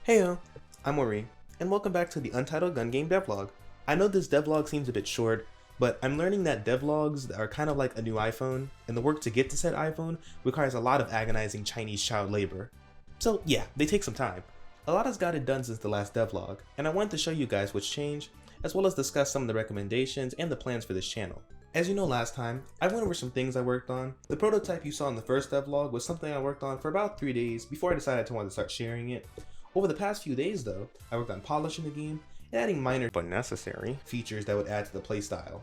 Heyo, I'm Ori, and welcome back to the Untitled Gungame devlog. I know this devlog seems a bit short, but I'm learning that devlogs are kind of like a new iPhone, and the work to get to said iPhone requires a lot of agonizing Chinese child labor. So yeah, they take some time. A lot has gotten done since the last devlog, and I wanted to show you guys what's changed, as well as discuss some of the recommendations and the plans for this channel. As you know, last time, I went over some things I worked on. The prototype you saw in the first devlog was something I worked on for about 3 days before I decided to want to start sharing it. Over the past few days though, I worked on polishing the game and adding minor but necessary features that would add to the playstyle.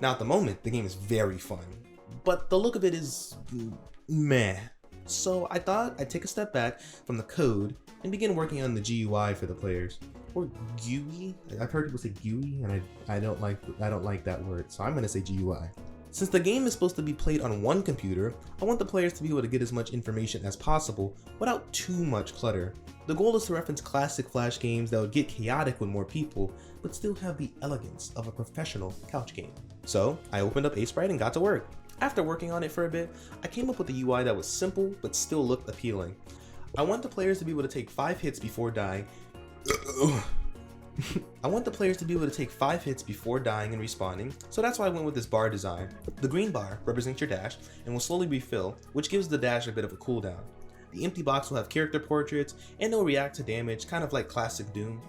Now at the moment, the game is very fun, but the look of it is meh. So I thought I'd take a step back from the code and begin working on the GUI for the players. Or GUI? I've heard people say GUI and I don't like that word, so I'm gonna say GUI. Since the game is supposed to be played on one computer, I want the players to be able to get as much information as possible without too much clutter. The goal is to reference classic Flash games that would get chaotic with more people, but still have the elegance of a professional couch game. So I opened up Sprite and got to work. After working on it for a bit, I came up with a UI that was simple but still looked appealing. I want the players to be able to take 5 hits before dying. I want the players to be able to take 5 hits before dying and respawning, so that's why I went with this bar design. The green bar represents your dash and will slowly refill, which gives the dash a bit of a cooldown. The empty box will have character portraits and it'll react to damage, kind of like classic Doom.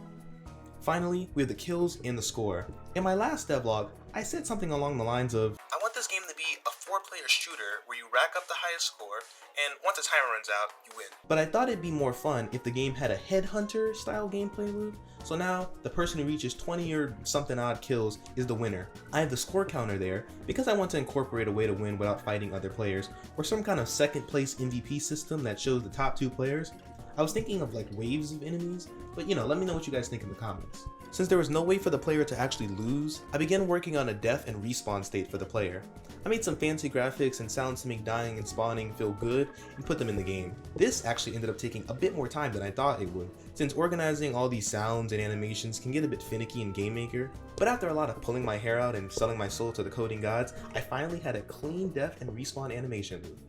Finally, we have the kills and the score. In my last devlog, I said something along the lines of, I want this game to be a 4-player shooter where you rack up the highest score, and once the timer runs out, you win. But I thought it'd be more fun if the game had a headhunter style gameplay loop. So now, the person who reaches 20 or something odd kills is the winner. I have the score counter there because I want to incorporate a way to win without fighting other players, or some kind of second place MVP system that shows the top 2 players. I was thinking of like waves of enemies, but let me know what you guys think in the comments. Since there was no way for the player to actually lose, I began working on a death and respawn state for the player. I made some fancy graphics and sounds to make dying and spawning feel good and put them in the game. This actually ended up taking a bit more time than I thought it would, since organizing all these sounds and animations can get a bit finicky in GameMaker. But after a lot of pulling my hair out and selling my soul to the coding gods, I finally had a clean death and respawn animation loop.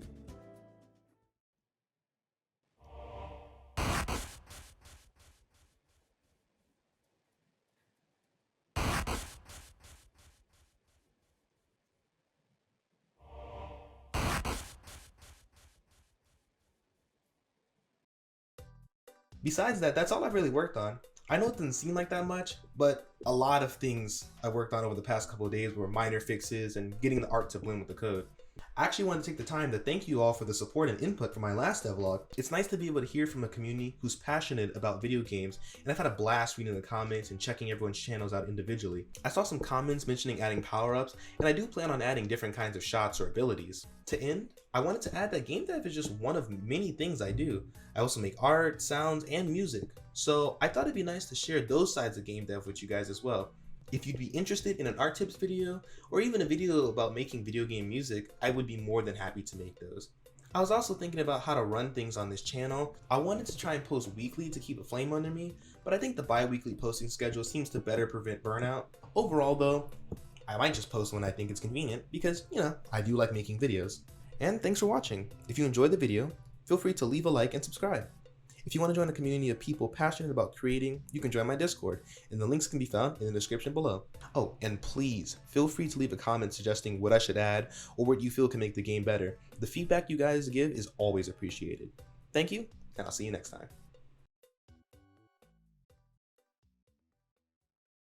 Besides that, that's all I've really worked on. I know it doesn't seem like that much, but a lot of things I worked on over the past couple of days were minor fixes and getting the art to blend with the code. I actually want to take the time to thank you all for the support and input for my last devlog. It's nice to be able to hear from a community who's passionate about video games, and I've had a blast reading the comments and checking everyone's channels out individually. I saw some comments mentioning adding power-ups, and I do plan on adding different kinds of shots or abilities. To end, I wanted to add that game dev is just one of many things I do. I also make art, sounds, and music, so I thought it'd be nice to share those sides of game dev with you guys as well. If you'd be interested in an art tips video, or even a video about making video game music, I would be more than happy to make those. I was also thinking about how to run things on this channel. I wanted to try and post weekly to keep a flame under me, but I think the bi-weekly posting schedule seems to better prevent burnout. Overall though, I might just post when I think it's convenient, because, I do like making videos. And thanks for watching. If you enjoyed the video, feel free to leave a like and subscribe. If you want to join a community of people passionate about creating, you can join my Discord, and the links can be found in the description below. Oh, and please, feel free to leave a comment suggesting what I should add, or what you feel can make the game better. The feedback you guys give is always appreciated. Thank you, and I'll see you next time.